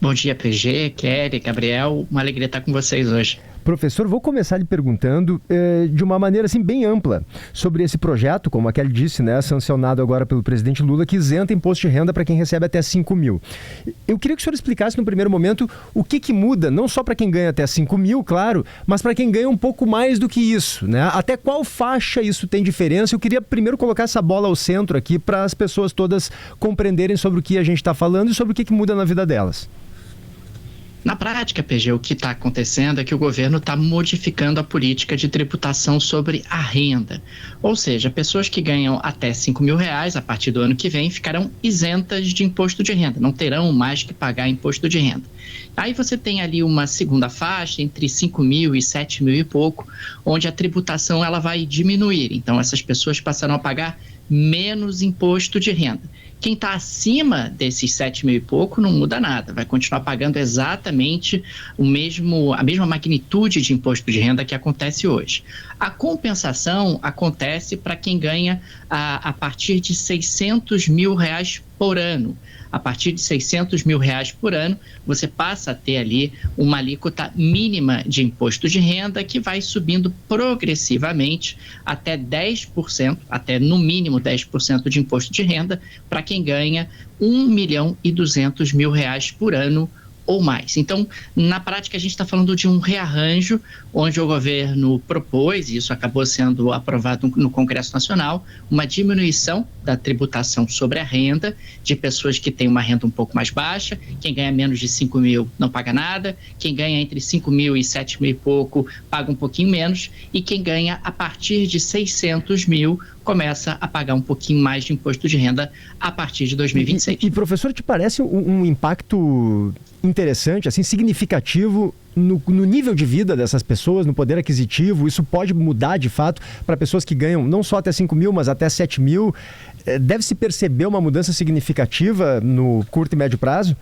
Bom dia, PG, Kelly, Gabriel. Uma alegria estar com vocês hoje. Professor, vou começar lhe perguntando de uma maneira assim bem ampla sobre esse projeto, como a Kelly disse, né, sancionado agora pelo presidente Lula, que isenta imposto de renda para quem recebe até 5 mil. Eu queria que o senhor explicasse no primeiro momento o que muda, não só para quem ganha até 5 mil, claro, mas para quem ganha um pouco mais do que isso, né? Até qual faixa isso tem diferença? Eu queria primeiro colocar essa bola ao centro aqui para as pessoas todas compreenderem sobre o que a gente está falando e sobre o que muda na vida delas. Na prática, PG, o que está acontecendo é que o governo está modificando a política de tributação sobre a renda. Ou seja, pessoas que ganham até 5 mil reais, a partir do ano que vem, ficarão isentas de imposto de renda, não terão mais que pagar imposto de renda. Aí você tem ali uma segunda faixa, entre 5 mil e 7 mil e pouco, onde a tributação ela vai diminuir. Então, essas pessoas passarão a pagar menos imposto de renda. Quem está acima desses 7 mil e pouco não muda nada, vai continuar pagando exatamente a mesma magnitude de imposto de renda que acontece hoje. A compensação acontece para quem ganha a partir de 600 mil reais por ano. A partir de 600 mil reais por ano, você passa a ter ali uma alíquota mínima de imposto de renda que vai subindo progressivamente até 10%, até no mínimo 10% de imposto de renda para quem ganha 1.200.000 reais por ano ou mais. Então, na prática, a gente está falando de um rearranjo onde o governo propôs, e isso acabou sendo aprovado no Congresso Nacional, uma diminuição da tributação sobre a renda de pessoas que têm uma renda um pouco mais baixa. Quem ganha menos de 5 mil não paga nada, quem ganha entre 5 mil e 7 mil e pouco paga um pouquinho menos, e quem ganha a partir de 600 mil começa a pagar um pouquinho mais de imposto de renda a partir de 2026. E professor, te parece um impacto interessante, assim, significativo no nível de vida dessas pessoas, no poder aquisitivo? Isso pode mudar de fato para pessoas que ganham não só até 5 mil, mas até 7 mil? Deve-se perceber uma mudança significativa no curto e médio prazo?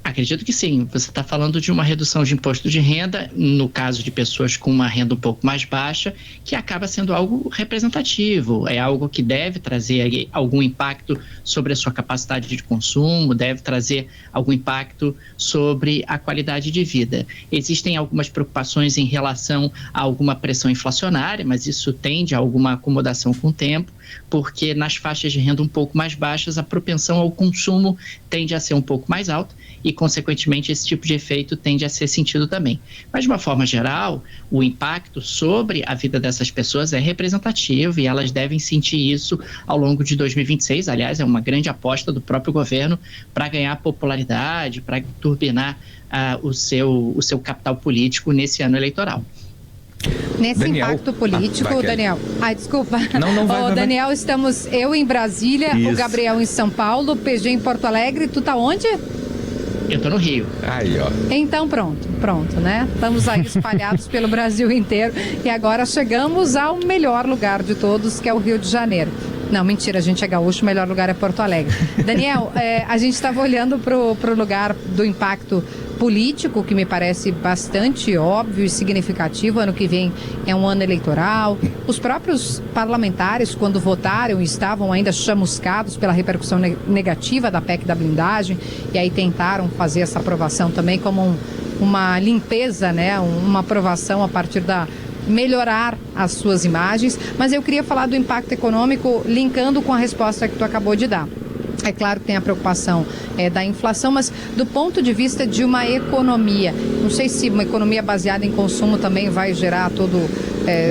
Acredito que sim. Você está falando de uma redução de imposto de renda, no caso de pessoas com uma renda um pouco mais baixa, que acaba sendo algo representativo, é algo que deve trazer algum impacto sobre a sua capacidade de consumo, deve trazer algum impacto sobre a qualidade de vida. Existem algumas preocupações em relação a alguma pressão inflacionária, mas isso tende a alguma acomodação com o tempo, porque nas faixas de renda um pouco mais baixas, a propensão ao consumo tende a ser um pouco mais alta e, consequentemente, esse tipo de efeito tende a ser sentido também. Mas, de uma forma geral, o impacto sobre a vida dessas pessoas é representativo e elas devem sentir isso ao longo de 2026. Aliás, é uma grande aposta do próprio governo para ganhar popularidade, para turbinar o seu capital político nesse ano eleitoral. Nesse Daniel. impacto político, vai, Daniel. Desculpa. Não vai. Daniel, estamos eu em Brasília, Isso. o Gabriel em São Paulo, o PG em Porto Alegre. Tu tá onde? Eu tô no Rio. Aí, ó. Então pronto, né? Estamos aí espalhados pelo Brasil inteiro e agora chegamos ao melhor lugar de todos, que é o Rio de Janeiro. Não, mentira, a gente é gaúcho, o melhor lugar é Porto Alegre. Daniel, a gente estava olhando pro lugar do impacto político, que me parece bastante óbvio e significativo. Ano que vem é um ano eleitoral. Os próprios parlamentares, quando votaram, estavam ainda chamuscados pela repercussão negativa da PEC da blindagem, e aí tentaram fazer essa aprovação também como uma limpeza, né? Uma aprovação a partir da melhorar as suas imagens. Mas eu queria falar do impacto econômico, linkando com a resposta que tu acabou de dar. É claro que tem a preocupação da inflação, mas do ponto de vista de uma economia, não sei se uma economia baseada em consumo também vai gerar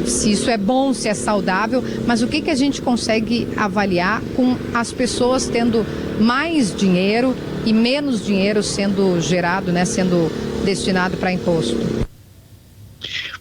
se isso é bom, se é saudável, mas o que a gente consegue avaliar com as pessoas tendo mais dinheiro e menos dinheiro sendo gerado, né, sendo destinado para imposto?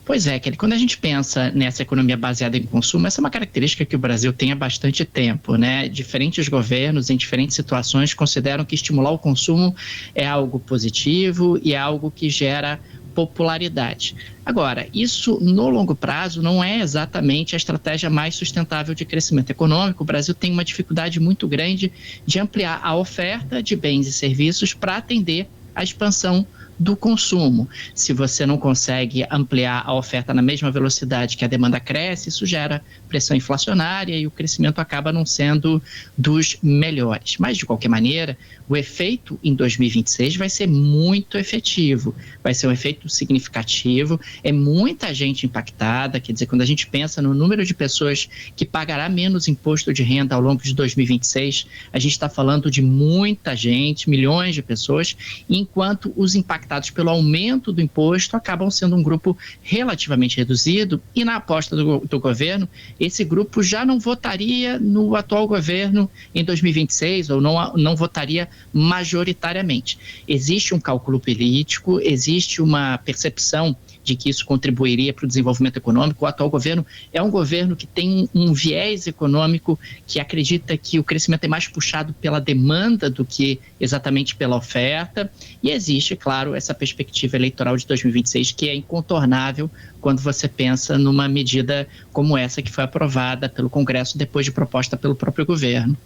Pois é, Kelly, quando a gente pensa nessa economia baseada em consumo, essa é uma característica que o Brasil tem há bastante tempo, né? Diferentes governos, em diferentes situações, consideram que estimular o consumo é algo positivo e é algo que gera popularidade. Agora, isso no longo prazo não é exatamente a estratégia mais sustentável de crescimento econômico. O Brasil tem uma dificuldade muito grande de ampliar a oferta de bens e serviços para atender a expansão do consumo. Se você não consegue ampliar a oferta na mesma velocidade que a demanda cresce, isso gera pressão inflacionária e o crescimento acaba não sendo dos melhores. Mas, de qualquer maneira, o efeito em 2026 vai ser muito efetivo, vai ser um efeito significativo, é muita gente impactada, quer dizer, quando a gente pensa no número de pessoas que pagará menos imposto de renda ao longo de 2026, a gente está falando de muita gente, milhões de pessoas, enquanto os impactados pelo aumento do imposto acabam sendo um grupo relativamente reduzido e na aposta do governo, esse grupo já não votaria no atual governo em 2026 ou não votaria majoritariamente. Existe um cálculo político, existe uma percepção de que isso contribuiria para o desenvolvimento econômico. O atual governo é um governo que tem um viés econômico que acredita que o crescimento é mais puxado pela demanda do que exatamente pela oferta. E existe, claro, essa perspectiva eleitoral de 2026 que é incontornável quando você pensa numa medida como essa que foi aprovada pelo Congresso depois de proposta pelo próprio governo.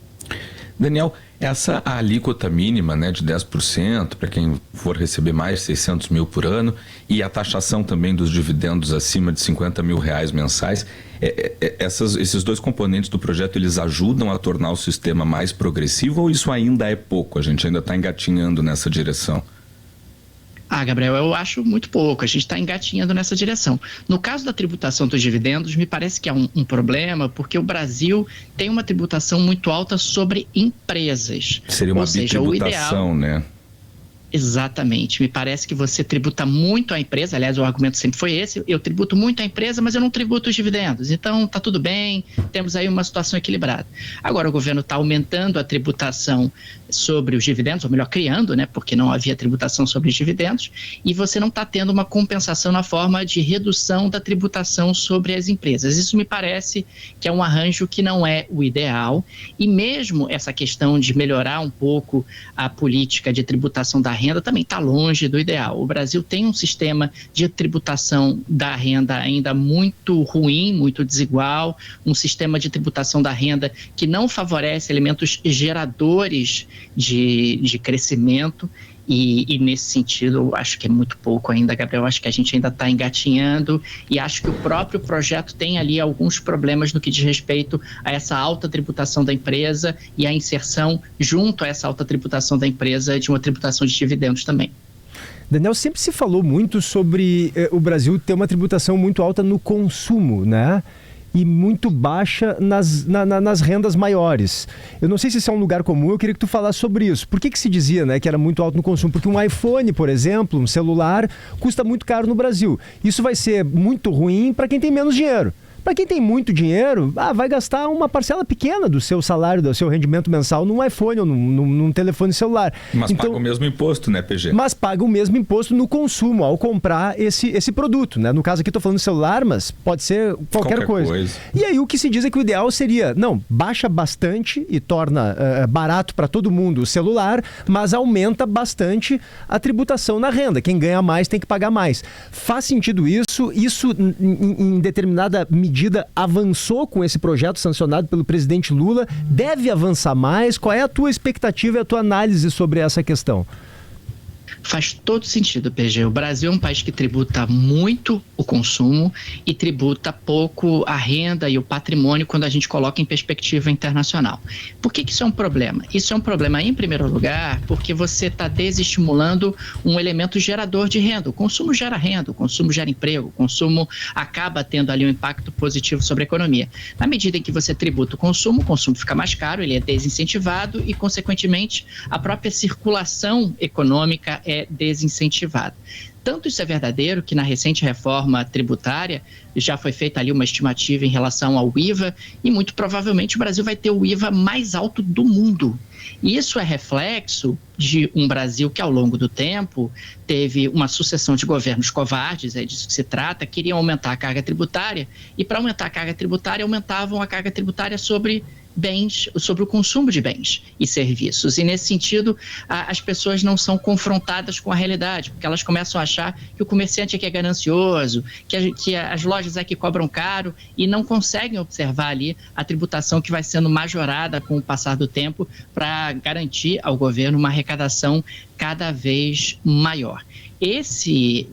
Daniel, essa alíquota mínima, né, de 10% para quem for receber mais 600 mil por ano e a taxação também dos dividendos acima de 50 mil reais mensais, esses dois componentes do projeto, eles ajudam a tornar o sistema mais progressivo ou isso ainda é pouco? A gente ainda está engatinhando nessa direção? Gabriel, eu acho muito pouco. A gente está engatinhando nessa direção. No caso da tributação dos dividendos, me parece que é um problema, porque o Brasil tem uma tributação muito alta sobre empresas. Seria uma bitributação, né? Exatamente. Me parece que você tributa muito a empresa, aliás, o argumento sempre foi esse, eu tributo muito a empresa, mas eu não tributo os dividendos. Então, tá tudo bem, temos aí uma situação equilibrada. Agora, o governo está aumentando a tributação sobre os dividendos, ou melhor, criando, né, porque não havia tributação sobre os dividendos, e você não está tendo uma compensação na forma de redução da tributação sobre as empresas. Isso me parece que é um arranjo que não é o ideal, e mesmo essa questão de melhorar um pouco a política de tributação da renda também está longe do ideal. O Brasil tem um sistema de tributação da renda ainda muito ruim, muito desigual, um sistema de tributação da renda que não favorece elementos geradores de crescimento e nesse sentido eu acho que é muito pouco ainda, Gabriel, acho que a gente ainda está engatinhando e acho que o próprio projeto tem ali alguns problemas no que diz respeito a essa alta tributação da empresa e a inserção junto a essa alta tributação da empresa de uma tributação de dividendos também. Daniel, sempre se falou muito sobre o Brasil ter uma tributação muito alta no consumo, né? E muito baixa nas rendas maiores. Eu não sei se isso é um lugar comum, eu queria que tu falasse sobre isso. Por que se dizia, né, que era muito alto no consumo? Porque um iPhone, por exemplo, um celular, custa muito caro no Brasil. Isso vai ser muito ruim para quem tem menos dinheiro. Para quem tem muito dinheiro, vai gastar uma parcela pequena do seu salário, do seu rendimento mensal num iPhone ou num telefone celular. Mas então, paga o mesmo imposto, né, PG? Mas paga o mesmo imposto no consumo, ao comprar esse produto, né? No caso aqui estou falando celular, mas pode ser qualquer coisa. E aí o que se diz é que o ideal seria, baixa bastante e torna barato para todo mundo o celular, mas aumenta bastante a tributação na renda. Quem ganha mais tem que pagar mais. Faz sentido isso? Isso em determinada medida avançou com esse projeto sancionado pelo presidente Lula? Deve avançar mais? Qual é a tua expectativa e a tua análise sobre essa questão? Faz todo sentido, PG. O Brasil é um país que tributa muito o consumo e tributa pouco a renda e o patrimônio quando a gente coloca em perspectiva internacional. Por que isso é um problema? Isso é um problema, em primeiro lugar, porque você está desestimulando um elemento gerador de renda. O consumo gera renda, o consumo gera emprego, o consumo acaba tendo ali um impacto positivo sobre a economia. Na medida em que você tributa o consumo fica mais caro, ele é desincentivado e, consequentemente, a própria circulação econômica é desincentivada. Tanto isso é verdadeiro que na recente reforma tributária já foi feita ali uma estimativa em relação ao IVA e muito provavelmente o Brasil vai ter o IVA mais alto do mundo. E isso é reflexo de um Brasil que ao longo do tempo teve uma sucessão de governos covardes, é disso que se trata, queriam aumentar a carga tributária e para aumentar a carga tributária aumentavam a carga tributária sobre bens, sobre o consumo de bens e serviços. E nesse sentido, as pessoas não são confrontadas com a realidade, porque elas começam a achar que o comerciante é que é ganancioso, que as lojas é que cobram caro e não conseguem observar ali a tributação que vai sendo majorada com o passar do tempo para garantir ao governo uma arrecadação cada vez maior. Esse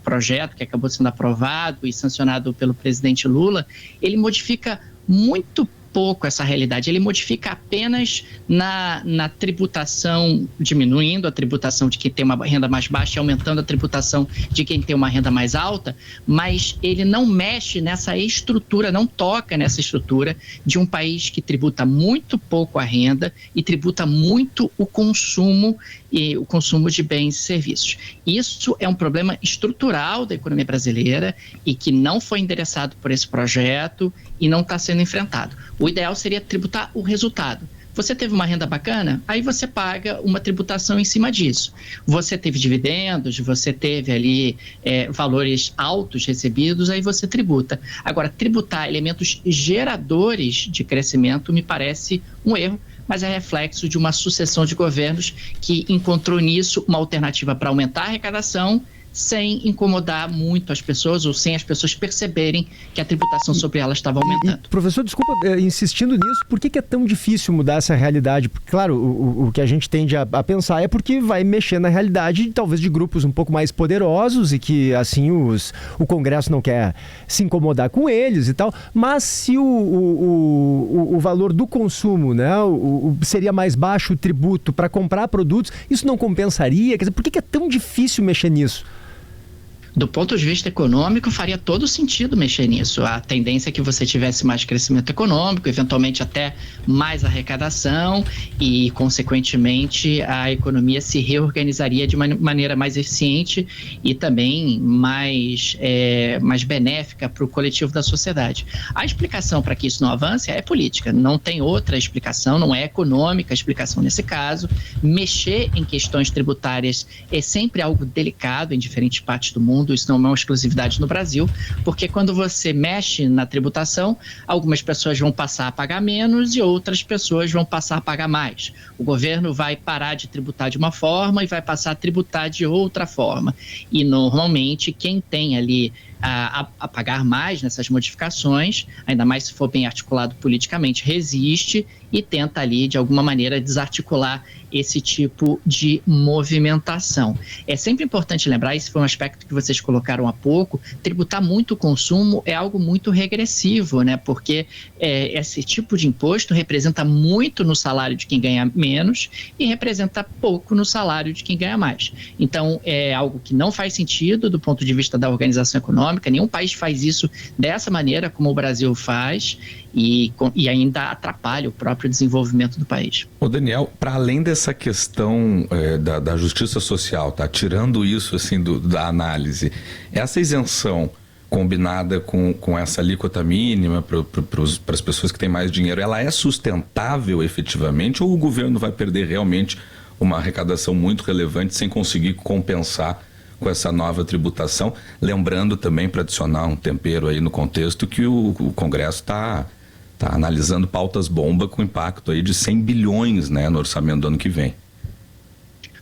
projeto que acabou sendo aprovado e sancionado pelo presidente Lula, ele modifica muito pouco essa realidade, ele modifica apenas na tributação, diminuindo a tributação de quem tem uma renda mais baixa e aumentando a tributação de quem tem uma renda mais alta, mas ele não mexe nessa estrutura, não toca nessa estrutura de um país que tributa muito pouco a renda e tributa muito o consumo de bens e serviços. Isso é um problema estrutural da economia brasileira e que não foi endereçado por esse projeto e não está sendo enfrentado. O ideal seria tributar o resultado. Você teve uma renda bacana, aí você paga uma tributação em cima disso. Você teve dividendos, você teve ali valores altos recebidos, aí você tributa. Agora, tributar elementos geradores de crescimento me parece um erro, mas é reflexo de uma sucessão de governos que encontrou nisso uma alternativa para aumentar a arrecadação sem incomodar muito as pessoas ou sem as pessoas perceberem que a tributação sobre elas estava aumentando. Professor, desculpa, insistindo nisso, por que é tão difícil mudar essa realidade? Porque, claro, o que a gente tende a pensar é porque vai mexer na realidade talvez de grupos um pouco mais poderosos e que assim o Congresso não quer se incomodar com eles e tal, mas se o valor do consumo, né, seria mais baixo o tributo para comprar produtos, isso não compensaria? Quer dizer, por que é tão difícil mexer nisso? Do ponto de vista econômico, faria todo sentido mexer nisso. A tendência é que você tivesse mais crescimento econômico, eventualmente até mais arrecadação e, consequentemente, a economia se reorganizaria de uma maneira mais eficiente e também mais benéfica para o coletivo da sociedade. A explicação para que isso não avance é política. Não tem outra explicação, não é econômica a explicação nesse caso. Mexer em questões tributárias é sempre algo delicado em diferentes partes do mundo. Isso não é uma exclusividade no Brasil, porque quando você mexe na tributação, algumas pessoas vão passar a pagar menos e outras pessoas vão passar a pagar mais. O governo vai parar de tributar de uma forma e vai passar a tributar de outra forma. E, normalmente, quem tem ali a pagar mais nessas modificações, ainda mais se for bem articulado politicamente, resiste e tenta ali, de alguma maneira, desarticular esse tipo de movimentação. É sempre importante lembrar, esse foi um aspecto que vocês colocaram há pouco, tributar muito o consumo é algo muito regressivo, né? Porque esse tipo de imposto representa muito no salário de quem ganha menos e representa pouco no salário de quem ganha mais. Então, é algo que não faz sentido do ponto de vista da organização econômica. Nenhum país faz isso dessa maneira como o Brasil faz e ainda atrapalha o próprio desenvolvimento do país. Ô Daniel, para além dessa questão da justiça social, tá? Tirando isso assim da análise, essa isenção combinada com essa alíquota mínima para as pessoas que têm mais dinheiro, ela é sustentável efetivamente ou o governo vai perder realmente uma arrecadação muito relevante sem conseguir compensar com essa nova tributação? Lembrando também, para adicionar um tempero aí no contexto, que o Congresso está analisando pautas-bomba com impacto aí de 100 bilhões, né, no orçamento do ano que vem.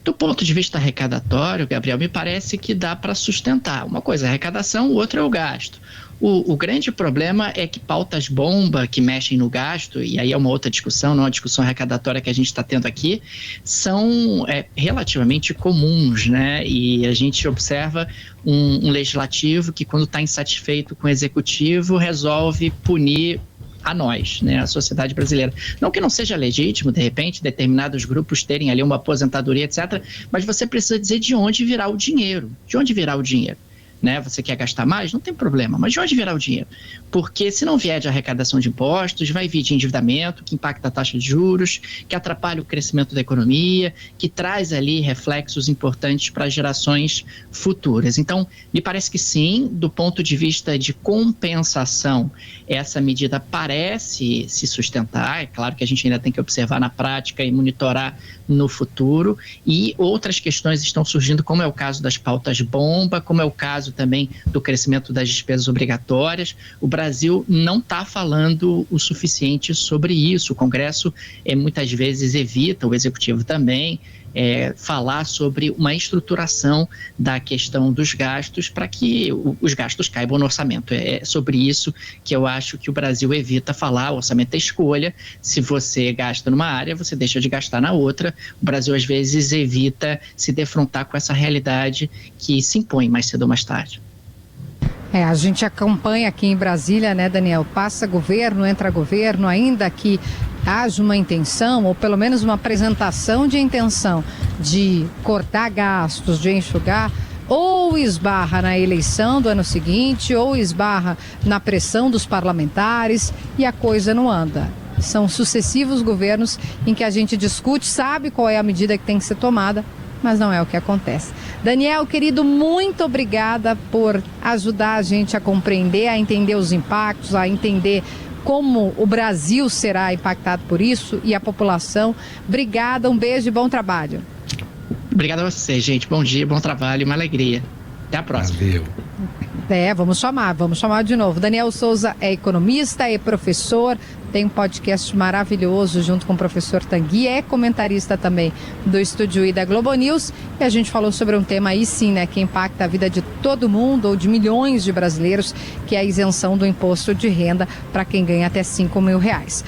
Do ponto de vista arrecadatório, Gabriel, me parece que dá para sustentar. Uma coisa é a arrecadação, o outro é o gasto. O grande problema é que pautas-bomba que mexem no gasto, e aí é uma outra discussão, não é uma discussão arrecadatória que a gente está tendo aqui, são relativamente comuns, né? E a gente observa um legislativo que, quando está insatisfeito com o executivo, resolve punir a nós, né, a sociedade brasileira. Não que não seja legítimo, de repente, determinados grupos terem ali uma aposentadoria, etc., mas você precisa dizer de onde virá o dinheiro. De onde virá o dinheiro? Né? Você quer gastar mais? Não tem problema, mas de onde virá o dinheiro? Porque se não vier de arrecadação de impostos, vai vir de endividamento, que impacta a taxa de juros, que atrapalha o crescimento da economia, que traz ali reflexos importantes para gerações futuras. Então, me parece que sim, do ponto de vista de compensação, essa medida parece se sustentar. É claro que a gente ainda tem que observar na prática e monitorar no futuro, e outras questões estão surgindo, como é o caso das pautas-bomba, como é o caso caso também do crescimento das despesas obrigatórias. O Brasil não está falando o suficiente sobre isso. O Congresso muitas vezes evita, o Executivo também, falar sobre uma estruturação da questão dos gastos para que os gastos caibam no orçamento. É sobre isso que eu acho que o Brasil evita falar. O orçamento é escolha. Se você gasta numa área, você deixa de gastar na outra. O Brasil, às vezes, evita se defrontar com essa realidade que se impõe mais cedo ou mais tarde. A gente acompanha aqui em Brasília, né, Daniel? Passa governo, entra governo, ainda que haja uma intenção, ou pelo menos uma apresentação de intenção de cortar gastos, de enxugar, ou esbarra na eleição do ano seguinte, ou esbarra na pressão dos parlamentares e a coisa não anda. São sucessivos governos em que a gente discute, sabe qual é a medida que tem que ser tomada, mas não é o que acontece. Daniel, querido, muito obrigada por ajudar a gente a compreender, a entender os impactos, a entender como o Brasil será impactado por isso e a população. Obrigada, um beijo e bom trabalho. Obrigado a você, gente. Bom dia, bom trabalho e uma alegria. Até a próxima. Valeu. Vamos chamar de novo. Daniel Souza é economista, é professor, tem um podcast maravilhoso junto com o professor Tanguy, é comentarista também do Estúdio I da Globo News, e a gente falou sobre um tema aí sim, né, que impacta a vida de todo mundo ou de milhões de brasileiros, que é a isenção do imposto de renda para quem ganha até R$5.000.